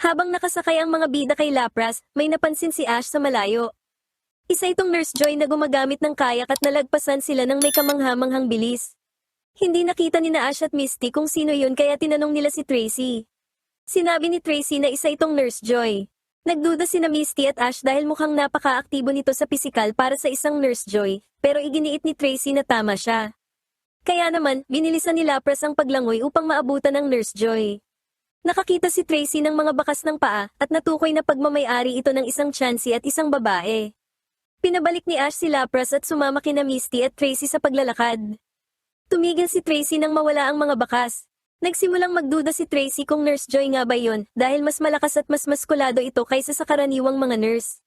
Habang nakasakay ang mga bida kay Lapras, may napansin si Ash sa malayo. Isa itong Nurse Joy na gumagamit ng kayak at nalagpasan sila ng may kamangha-manghang bilis. Hindi nakita ni na Ash at Misty kung sino yun kaya tinanong nila si Tracy. Sinabi ni Tracy na isa itong Nurse Joy. Nagduda sina Misty at Ash dahil mukhang napaka-aktibo nito sa pisikal para sa isang Nurse Joy, pero iginiit ni Tracy na tama siya. Kaya naman, binilisan ni Lapras ang paglangoy upang maabutan ng Nurse Joy. Nakakita si Tracy ng mga bakas ng paa at natukoy na pagmamay-ari ito ng isang Chansey at isang babae. Pinabalik ni Ash si Lapras at sumama kina Misty at Tracy sa paglalakad. Tumigil si Tracy nang mawala ang mga bakas. Nagsimulang magduda si Tracy kung Nurse Joy nga ba yon dahil mas malakas at mas maskulado ito kaysa sa karaniwang mga nurse.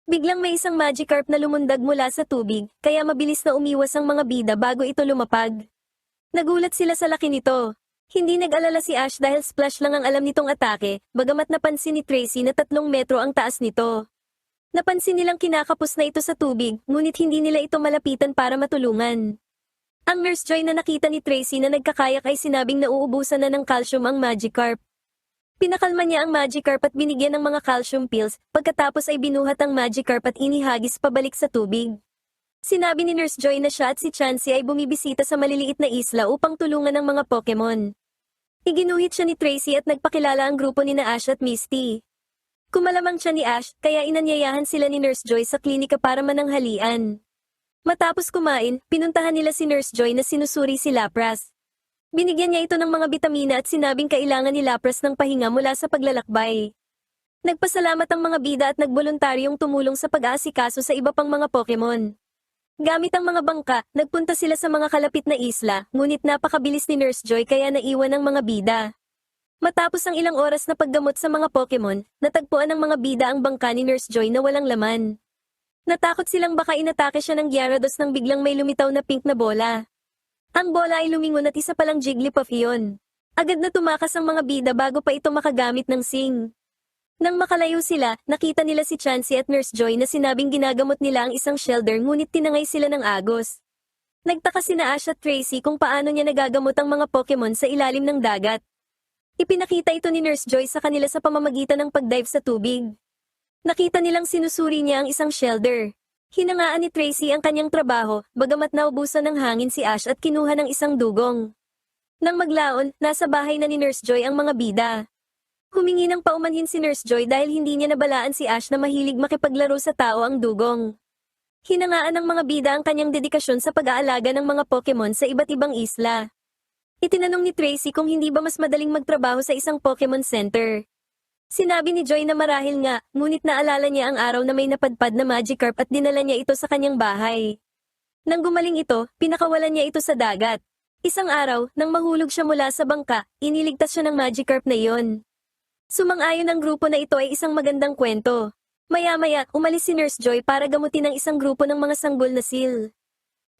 Biglang may isang Magikarp na lumundag mula sa tubig, kaya mabilis na umiwas ang mga bida bago ito lumapag. Nagulat sila sa laki nito. Hindi nag-alala si Ash dahil splash lang ang alam nitong atake, bagamat napansin ni Tracy na 3 metro ang taas nito. Napansin nilang kinakapos na ito sa tubig, ngunit hindi nila ito malapitan para matulungan. Ang Nurse Joy na nakita ni Tracy na nagkakayak ay sinabing nauubusan na ng calcium ang Magikarp. Pinakalma niya ang Magikarp at binigyan ng mga calcium pills, pagkatapos ay binuhat ang Magikarp at inihagis pabalik sa tubig. Sinabi ni Nurse Joy na siya at si Chansey ay bumibisita sa maliliit na isla upang tulungan ng mga Pokemon. Iginuhit siya ni Tracy at nagpakilala ang grupo ni na Ash at Misty. Kumalamang siya ni Ash, kaya inanyayahan sila ni Nurse Joy sa klinika para mananghalian. Matapos kumain, pinuntahan nila si Nurse Joy na sinusuri si Lapras. Binigyan niya ito ng mga bitamina at sinabing kailangan ni Lapras ng pahinga mula sa paglalakbay. Nagpasalamat ang mga bida at nagboluntaryong tumulong sa pag-aasikaso sa iba pang mga Pokemon. Gamit ang mga bangka, nagpunta sila sa mga kalapit na isla, ngunit napakabilis ni Nurse Joy kaya naiwan ang mga bida. Matapos ang ilang oras na paggamot sa mga Pokemon, natagpuan ng mga bida ang bangka ni Nurse Joy na walang laman. Natakot silang baka inatake siya ng Gyarados nang biglang may lumitaw na pink na bola. Ang bola ay lumingon at isa palang Jigglypuff iyon. Agad na tumakas ang mga bida bago pa ito makagamit ng sing. Nang makalayo sila, nakita nila si Chansey at Nurse Joy na sinabing ginagamot nila ang isang Shellder ngunit tinangay sila ng agos. Nagtaka sina Ash at Tracy kung paano niya nagagamot ang mga Pokemon sa ilalim ng dagat. Ipinakita ito ni Nurse Joy sa kanila sa pamamagitan ng pagdive sa tubig. Nakita nilang sinusuri niya ang isang Shellder. Hinangaan ni Tracy ang kanyang trabaho, bagamat naubusan ng hangin si Ash at kinuha ng isang dugong. Nang maglaon, nasa bahay na ni Nurse Joy ang mga bida. Humingi ng paumanhin si Nurse Joy dahil hindi niya nabalaan si Ash na mahilig makipaglaro sa tao ang dugong. Hinangaan ng mga bida ang kanyang dedikasyon sa pag-aalaga ng mga Pokemon sa iba't ibang isla. Itinanong ni Tracy kung hindi ba mas madaling magtrabaho sa isang Pokemon Center. Sinabi ni Joy na marahil nga, ngunit naalala niya ang araw na may napadpad na Magikarp at dinala niya ito sa kanyang bahay. Nang gumaling ito, pinakawalan niya ito sa dagat. Isang araw, nang mahulog siya mula sa bangka, iniligtas siya ng Magikarp na iyon. Sumang-ayon ang grupo na ito ay isang magandang kwento. Maya-maya, umalis si Nurse Joy para gamutin ang isang grupo ng mga sanggol na seal.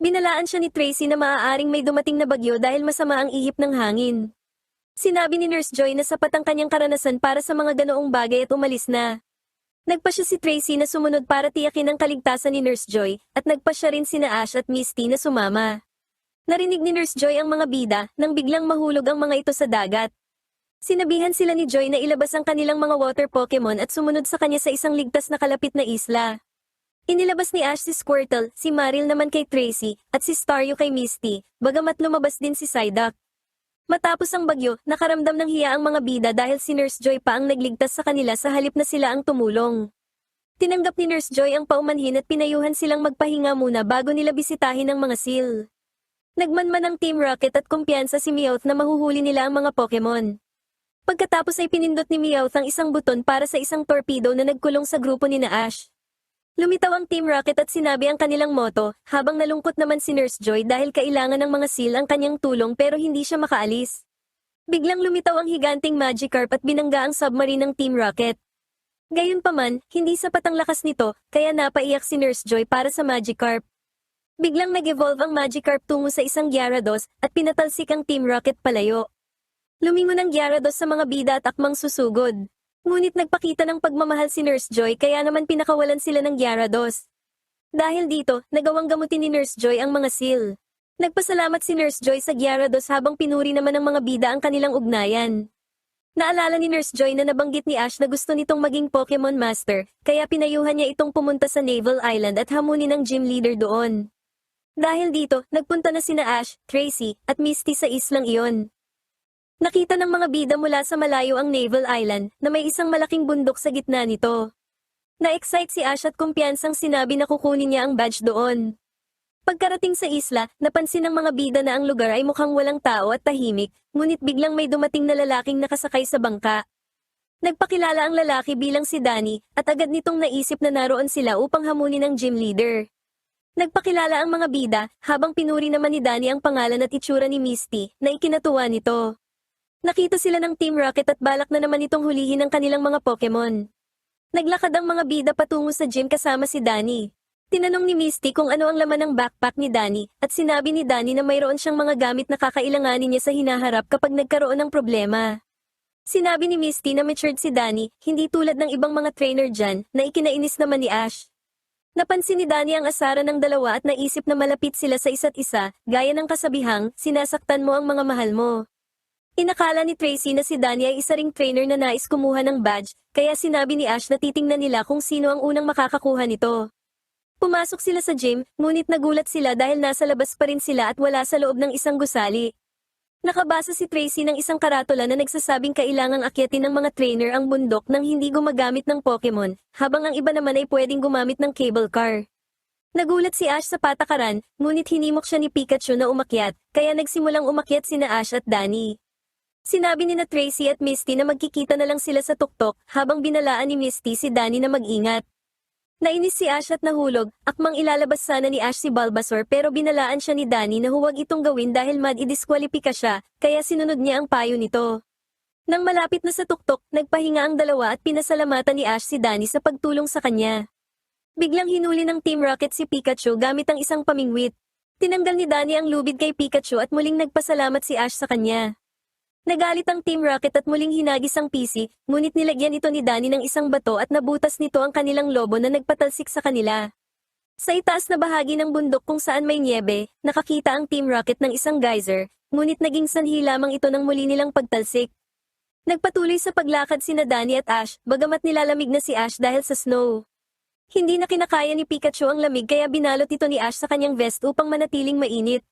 Binalaan siya ni Tracy na maaaring may dumating na bagyo dahil masama ang ihip ng hangin. Sinabi ni Nurse Joy na sapat ang kanyang karanasan para sa mga ganoong bagay at umalis na. Nagpa siya si Tracy na sumunod para tiyakin ang kaligtasan ni Nurse Joy, at nagpa siya rin sina Ash at Misty na sumama. Narinig ni Nurse Joy ang mga bida nang biglang mahulog ang mga ito sa dagat. Sinabihan sila ni Joy na ilabas ang kanilang mga water Pokemon at sumunod sa kanya sa isang ligtas na kalapit na isla. Inilabas ni Ash si Squirtle, si Marill naman kay Tracy, at si Staryu kay Misty, bagamat lumabas din si Psyduck. Matapos ang bagyo, nakaramdam ng hiya ang mga bida dahil si Nurse Joy pa ang nagligtas sa kanila sa halip na sila ang tumulong. Tinanggap ni Nurse Joy ang paumanhin at pinayuhan silang magpahinga muna bago nila bisitahin ang mga seal. Nagmanman ang Team Rocket at kumpiyansa si Meowth na mahuhuli nila ang mga Pokemon. Pagkatapos ay pinindot ni Meowth ang isang buton para sa isang torpedo na nagkulong sa grupo ni na Ash. Lumitaw ang Team Rocket at sinabi ang kanilang motto, habang nalungkot naman si Nurse Joy dahil kailangan ng mga seal ang kanyang tulong pero hindi siya makaalis. Biglang lumitaw ang higanting Magikarp at binangga ang submarine ng Team Rocket. Gayunpaman, hindi sapat ang lakas nito, kaya napaiyak si Nurse Joy para sa Magikarp. Biglang nag-evolve ang Magikarp tungo sa isang Gyarados at pinatalsik ang Team Rocket palayo. Lumingon ang Gyarados sa mga bida at akmang susugod. Ngunit nagpakita ng pagmamahal si Nurse Joy kaya naman pinakawalan sila ng Gyarados. Dahil dito, nagawang gamutin ni Nurse Joy ang mga seal. Nagpasalamat si Nurse Joy sa Gyarados habang pinuri naman ng mga bida ang kanilang ugnayan. Naalala ni Nurse Joy na nabanggit ni Ash na gusto nitong maging Pokemon Master, kaya pinayuhan niya itong pumunta sa Naval Island at hamunin ang gym leader doon. Dahil dito, nagpunta na sina Ash, Tracy, at Misty sa islang iyon. Nakita ng mga bida mula sa malayo ang Naval Island na may isang malaking bundok sa gitna nito. Na-excite si Ash at kumpiyansang sinabi na kukunin niya ang badge doon. Pagkarating sa isla, napansin ng mga bida na ang lugar ay mukhang walang tao at tahimik, ngunit biglang may dumating na lalaking nakasakay sa bangka. Nagpakilala ang lalaki bilang si Danny, at agad nitong naisip na naroon sila upang hamunin ang gym leader. Nagpakilala ang mga bida, habang pinuri naman ni Danny ang pangalan at itsura ni Misty, na ikinatuwa nito. Nakita sila ng Team Rocket at balak na naman itong hulihin ang kanilang mga Pokemon. Naglakad ang mga bida patungo sa gym kasama si Danny. Tinanong ni Misty kung ano ang laman ng backpack ni Danny, at sinabi ni Danny na mayroon siyang mga gamit na kakailanganin niya sa hinaharap kapag nagkaroon ng problema. Sinabi ni Misty na matured si Danny, hindi tulad ng ibang mga trainer dyan, na ikinainis naman ni Ash. Napansin ni Danny ang asara ng dalawa at naisip na malapit sila sa isa't isa, gaya ng kasabihang, sinasaktan mo ang mga mahal mo. Inakala ni Tracy na si Danny ay isa ring trainer na nais kumuha ng badge, kaya sinabi ni Ash na titingnan nila kung sino ang unang makakakuha nito. Pumasok sila sa gym, ngunit nagulat sila dahil nasa labas pa rin sila at wala sa loob ng isang gusali. Nakabasa si Tracy ng isang karatula na nagsasabing kailangang akyatin ng mga trainer ang bundok nang hindi gumagamit ng Pokemon, habang ang iba naman ay pwedeng gumamit ng cable car. Nagulat si Ash sa patakaran, ngunit hinimok siya ni Pikachu na umakyat, kaya nagsimulang umakyat sina Ash at Danny. Sinabi ni na Tracy at Misty na magkikita na lang sila sa tuktok, habang binalaan ni Misty si Danny na mag-ingat. Nainis si Ash at nahulog, akmang ilalabas sana ni Ash si Bulbasaur pero binalaan siya ni Danny na huwag itong gawin dahil mad-idiskwalipika siya, kaya sinunod niya ang payo nito. Nang malapit na sa tuktok, nagpahinga ang dalawa at pinasalamatan ni Ash si Danny sa pagtulong sa kanya. Biglang hinuli ng Team Rocket si Pikachu gamit ang isang pamingwit. Tinanggal ni Danny ang lubid kay Pikachu at muling nagpasalamat si Ash sa kanya. Nagalit ang Team Rocket at muling hinagis ang PC, ngunit nilagyan ito ni Danny ng isang bato at nabutas nito ang kanilang lobo na nagpatalsik sa kanila. Sa itaas na bahagi ng bundok kung saan may niebe, nakakita ang Team Rocket ng isang geyser, ngunit naging sanhi lamang ito ng muli nilang pagtalsik. Nagpatuloy sa paglakad sina Danny at Ash, bagamat nilalamig na si Ash dahil sa snow. Hindi na kinakaya ni Pikachu ang lamig kaya binalot ito ni Ash sa kanyang vest upang manatiling mainit.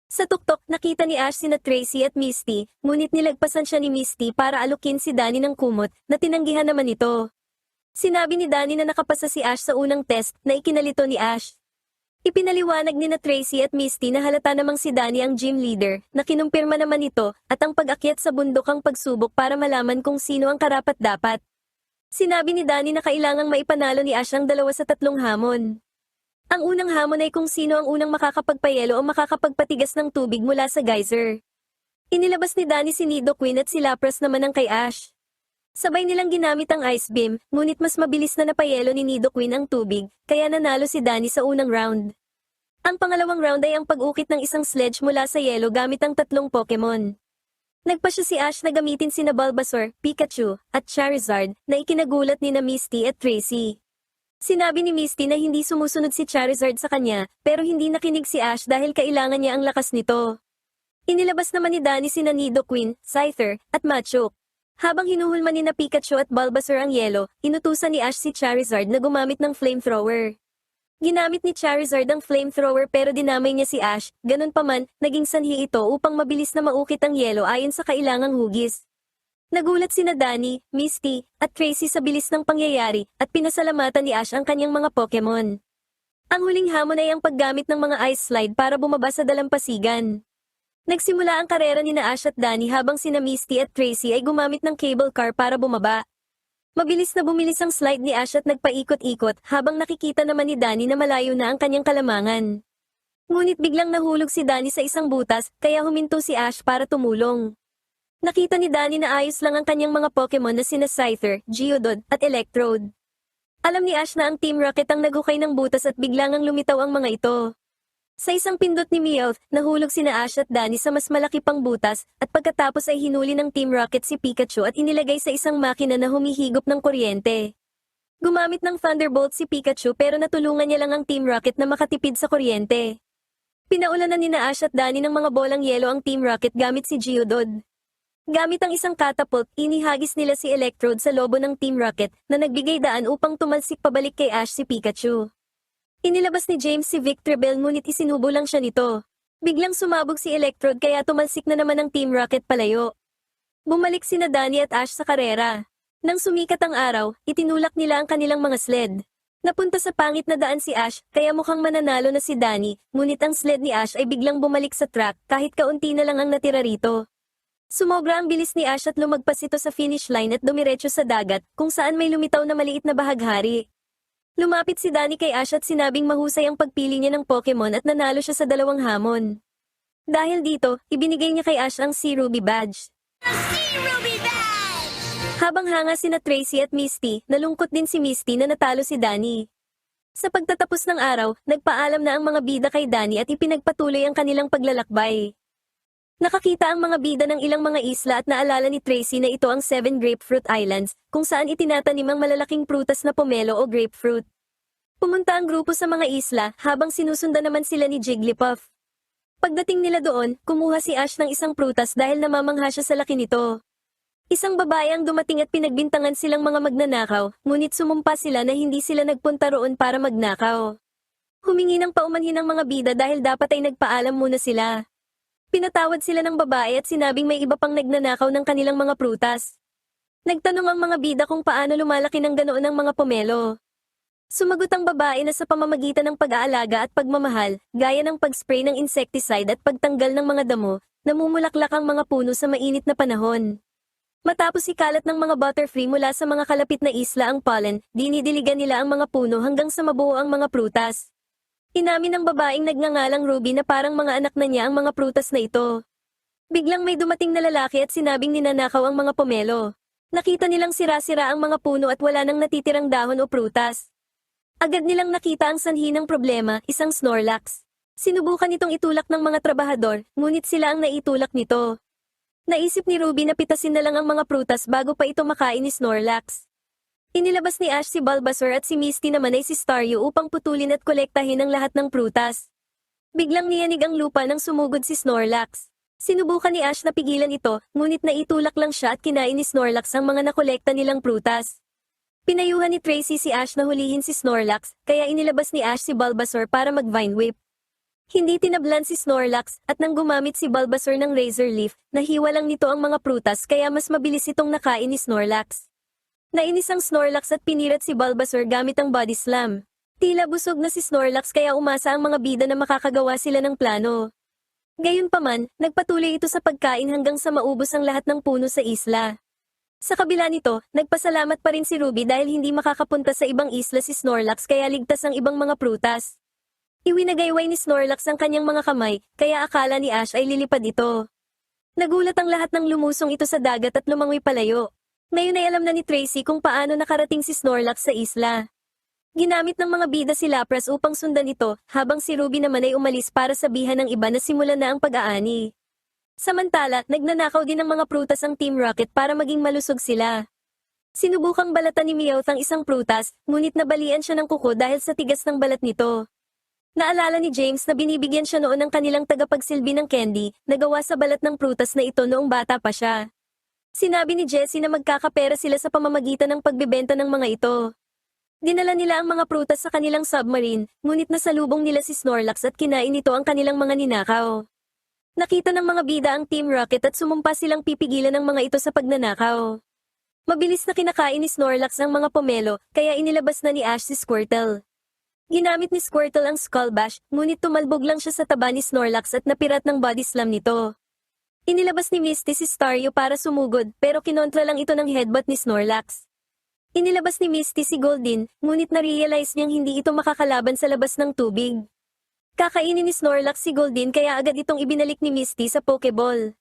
Sa tuktok, nakita ni Ash sina Tracy at Misty, ngunit nilagpasan siya ni Misty para alukin si Danny ng kumot, na tinanggihan naman ito. Sinabi ni Danny na nakapasa si Ash sa unang test, na ikinalito ni Ash. Ipinaliwanag ni na Tracy at Misty na halata namang si Danny ang gym leader, na kinumpirma naman ito, at ang pag-akyat sa bundok ang pagsubok para malaman kung sino ang karapat-dapat. Sinabi ni Danny na kailangang maipanalo ni Ash ang 2 sa 3 hamon. Ang unang hamon ay kung sino ang unang makakapagpayelo o makakapagpatigas ng tubig mula sa geyser. Inilabas ni Danny si Nidoqueen at si Lapras naman ang kay Ash. Sabay nilang ginamit ang Ice Beam, ngunit mas mabilis na napayelo ni Nidoqueen ang tubig, kaya nanalo si Danny sa unang round. Ang pangalawang round ay ang pag-ukit ng isang sledge mula sa yelo gamit ang 3 Pokemon. Nagpasya si Ash na gamitin sina Bulbasaur, Pikachu, at Charizard, na ikinagulat ni na Misty at Tracy. Sinabi ni Misty na hindi sumusunod si Charizard sa kanya, pero hindi nakinig si Ash dahil kailangan niya ang lakas nito. Inilabas naman ni Danny sina Nidoqueen, Scyther, at Machoke. Habang hinuhulman ni na Pikachu at Bulbasaur ang yelo, inutusan ni Ash si Charizard na gumamit ng flamethrower. Ginamit ni Charizard ang flamethrower pero dinamay niya si Ash, ganun pa man, naging sanhi ito upang mabilis na maukit ang yelo ayon sa kailangang hugis. Nagulat sina Danny, Misty, at Tracy sa bilis ng pangyayari, at pinasalamatan ni Ash ang kanyang mga Pokemon. Ang huling hamon ay ang paggamit ng mga ice slide para bumaba sa dalampasigan. Nagsimula ang karera ni na Ash at Danny habang sina Misty at Tracy ay gumamit ng cable car para bumaba. Mabilis na bumilis ang slide ni Ash at nagpaikot-ikot habang nakikita naman ni Danny na malayo na ang kanyang kalamangan. Ngunit biglang nahulog si Danny sa isang butas, kaya huminto si Ash para tumulong. Nakita ni Danny na ayos lang ang kanyang mga Pokemon na sina Scyther, Geodude, at Electrode. Alam ni Ash na ang Team Rocket ang naghukay ng butas at biglang ang lumitaw ang mga ito. Sa isang pindot ni Meowth, nahulog sina Ash at Danny sa mas malaki pang butas, at pagkatapos ay hinuli ng Team Rocket si Pikachu at inilagay sa isang makina na humihigop ng kuryente. Gumamit ng Thunderbolt si Pikachu pero natulungan niya lang ang Team Rocket na makatipid sa kuryente. Pinaulanan ni na Ash at Danny ng mga bolang yelo ang Team Rocket gamit si Geodude. Gamit ang isang catapult, inihagis nila si Electrode sa lobo ng Team Rocket na nagbigay daan upang tumalsik pabalik kay Ash si Pikachu. Inilabas ni James si Victreebel ngunit isinubo lang siya nito. Biglang sumabog si Electrode kaya tumalsik na naman ang Team Rocket palayo. Bumalik sina Danny at Ash sa karera. Nang sumikat ang araw, itinulak nila ang kanilang mga sled. Napunta sa pangit na daan si Ash, kaya mukhang mananalo na si Danny, ngunit ang sled ni Ash ay biglang bumalik sa track kahit kaunti na lang ang natira rito. Sumobra ang bilis ni Ash at lumagpas ito sa finish line at dumiretso sa dagat, kung saan may lumitaw na maliit na bahaghari. Lumapit si Danny kay Ash at sinabing mahusay ang pagpili niya ng Pokemon at nanalo siya sa 2 hamon. Dahil dito, ibinigay niya kay Ash ang Sea Ruby Badge. Habang hanga sina Tracy at Misty, nalungkot din si Misty na natalo si Danny. Sa pagtatapos ng araw, nagpaalam na ang mga bida kay Danny at ipinagpatuloy ang kanilang paglalakbay. Nakakita ang mga bida ng ilang mga isla at naalala ni Tracy na ito ang 7 Grapefruit Islands, kung saan itinatanim ang malalaking prutas na pomelo o grapefruit. Pumunta ang grupo sa mga isla habang sinusundan naman sila ni Jigglypuff. Pagdating nila doon, kumuha si Ash ng isang prutas dahil namamangha siya sa laki nito. Isang babae ang dumating at pinagbintangan silang mga magnanakaw, ngunit sumumpa sila na hindi sila nagpunta roon para magnakaw. Humingi ng paumanhin ang mga bida dahil dapat ay nagpaalam muna sila. Pinatawad sila ng babae at sinabing may iba pang nagnanakaw ng kanilang mga prutas. Nagtanong ang mga bida kung paano lumalaki ng ganoon ang mga pomelo. Sumagot ang babae na sa pamamagitan ng pag-aalaga at pagmamahal, gaya ng pag-spray ng insecticide at pagtanggal ng mga damo, namumulaklak ang mga puno sa mainit na panahon. Matapos ikalat ng mga butterfly mula sa mga kalapit na isla ang pollen, dinidiligan nila ang mga puno hanggang sa mabuo ang mga prutas. Inamin ng babaeng nagngangalang Ruby na parang mga anak na niya ang mga prutas na ito. Biglang may dumating na lalaki at sinabing ninanakaw ang mga pomelo. Nakita nilang sira-sira ang mga puno at wala nang natitirang dahon o prutas. Agad nilang nakita ang sanhi ng problema, isang Snorlax. Sinubukan itong itulak ng mga trabahador, ngunit sila ang naitulak nito. Naisip ni Ruby na pitasin na lang ang mga prutas bago pa ito makain ni Snorlax. Inilabas ni Ash si Bulbasaur at si Misty naman ay si Staryu upang putulin at kolektahin ang lahat ng prutas. Biglang niyanig ang lupa nang sumugod si Snorlax. Sinubukan ni Ash na pigilan ito, ngunit naitulak lang siya at kinain ni Snorlax ang mga nakolekta nilang prutas. Pinayuhan ni Tracy si Ash na hulihin si Snorlax, kaya inilabas ni Ash si Bulbasaur para mag-Vine Whip. Hindi tinablan si Snorlax, at nang gumamit si Bulbasaur ng Razor Leaf, nahiwa lang nito ang mga prutas kaya mas mabilis itong nakain ni Snorlax. Nainis ang Snorlax at pinirat si Bulbasaur gamit ang Body Slam. Tila busog na si Snorlax kaya umasa ang mga bida na makakagawa sila ng plano. Gayunpaman, nagpatuloy ito sa pagkain hanggang sa maubos ang lahat ng puno sa isla. Sa kabila nito, nagpasalamat pa rin si Ruby dahil hindi makakapunta sa ibang isla si Snorlax kaya ligtas ang ibang mga prutas. Iwinagayway ni Snorlax ang kanyang mga kamay, kaya akala ni Ash ay lilipad ito. Nagulat ang lahat ng lumusong ito sa dagat at lumangoy palayo. Ngayon ay alam na ni Tracy kung paano nakarating si Snorlax sa isla. Ginamit ng mga bida si Lapras upang sundan ito, habang si Ruby naman ay umalis para sabihan ng iba na simulan na ang pag-aani. Samantala, nagnanakaw din ng mga prutas ang Team Rocket para maging malusog sila. Sinubukang balatan ni Meowth ang isang prutas, ngunit nabalian siya ng kuko dahil sa tigas ng balat nito. Naalala ni James na binibigyan siya noon ng kanilang tagapagsilbi ng candy, na gawa sa balat ng prutas na ito noong bata pa siya. Sinabi ni Jessie na magkakapera sila sa pamamagitan ng pagbebenta ng mga ito. Dinala nila ang mga prutas sa kanilang submarine, ngunit nasalubong nila si Snorlax at kinain nito ang kanilang mga ninakaw. Nakita ng mga bida ang Team Rocket at sumumpa silang pipigilan ng mga ito sa pagnanakaw. Mabilis na kinakain ni Snorlax ang mga pomelo, kaya inilabas na ni Ash si Squirtle. Ginamit ni Squirtle ang Skull Bash, ngunit tumalbog lang siya sa taba ni Snorlax at napirat ng Body Slam nito. Inilabas ni Misty si Staryu para sumugod, pero kinontra lang ito ng headbutt ni Snorlax. Inilabas ni Misty si Goldin, ngunit na-realize niyang hindi ito makakalaban sa labas ng tubig. Kakainin ni Snorlax si Goldin kaya agad itong ibinalik ni Misty sa Pokeball.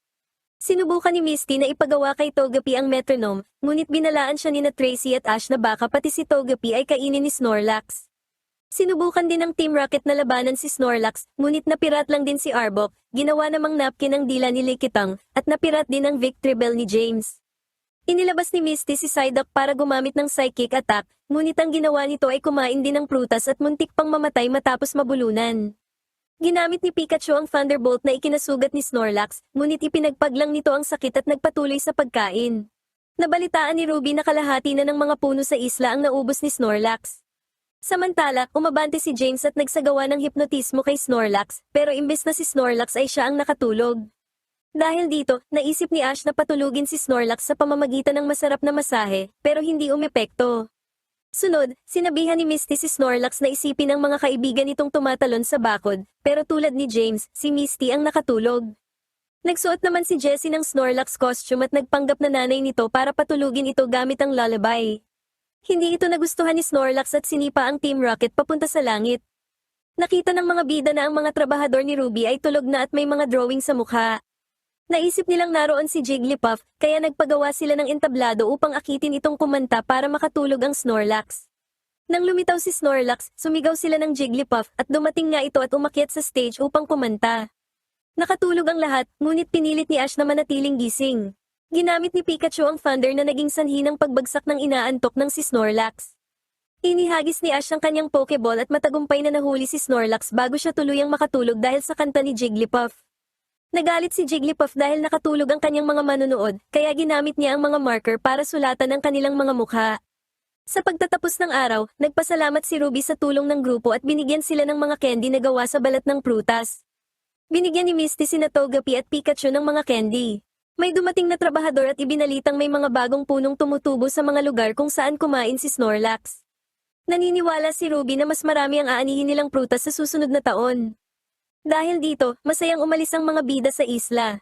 Sinubukan ni Misty na ipagawa kay Togepi ang metronome, ngunit binalaan siya ni Tracy at Ash na baka pati si Togepi ay kainin ni Snorlax. Sinubukan din ng Team Rocket na labanan si Snorlax, ngunit napirat lang din si Arbok, ginawa namang napkin ang dila ni Lickitung, at napirat din ang Victreebel ni James. Inilabas ni Misty si Psyduck para gumamit ng Psychic Attack, ngunit ang ginawa nito ay kumain din ng prutas at muntik pang mamatay matapos mabulunan. Ginamit ni Pikachu ang Thunderbolt na ikinasugat ni Snorlax, ngunit ipinagpaglang nito ang sakit at nagpatuloy sa pagkain. Nabalitaan ni Ruby na kalahati na ng mga puno sa isla ang naubos ni Snorlax. Samantala, umabante si James at nagsagawa ng hipnotismo kay Snorlax, pero imbes na si Snorlax ay siya ang nakatulog. Dahil dito, naisip ni Ash na patulugin si Snorlax sa pamamagitan ng masarap na masahe, pero hindi umepekto. Sunod, sinabihan ni Misty si Snorlax na isipin ang mga kaibigan nitong tumatalon sa bakod, pero tulad ni James, si Misty ang nakatulog. Nagsuot naman si Jessie ng Snorlax costume at nagpanggap na nanay nito para patulugin ito gamit ang lullaby. Hindi ito nagustuhan ni Snorlax at sinipa ang Team Rocket papunta sa langit. Nakita ng mga bida na ang mga trabahador ni Ruby ay tulog na at may mga drawing sa mukha. Naisip nilang naroon si Jigglypuff, kaya nagpagawa sila ng entablado upang akitin itong kumanta para makatulog ang Snorlax. Nang lumitaw si Snorlax, sumigaw sila ng Jigglypuff at dumating nga ito at umakyat sa stage upang kumanta. Nakatulog ang lahat, ngunit pinilit ni Ash na manatiling gising. Ginamit ni Pikachu ang Thunder na naging sanhi ng pagbagsak ng inaantok ng si Snorlax. Inihagis ni Ash ang kanyang Pokeball at matagumpay na nahuli si Snorlax bago siya tuluyang makatulog dahil sa kanta ni Jigglypuff. Nagalit si Jigglypuff dahil nakatulog ang kanyang mga manonood, kaya ginamit niya ang mga marker para sulatan ang kanilang mga mukha. Sa pagtatapos ng araw, nagpasalamat si Ruby sa tulong ng grupo at binigyan sila ng mga candy na gawa sa balat ng prutas. Binigyan ni Misty sina Togepi at Pikachu ng mga candy. May dumating na trabahador at ibinalitang may mga bagong punong tumutubo sa mga lugar kung saan kumain si Snorlax. Naniniwala si Ruby na mas marami ang aanihin nilang prutas sa susunod na taon. Dahil dito, masayang umalis ang mga bida sa isla.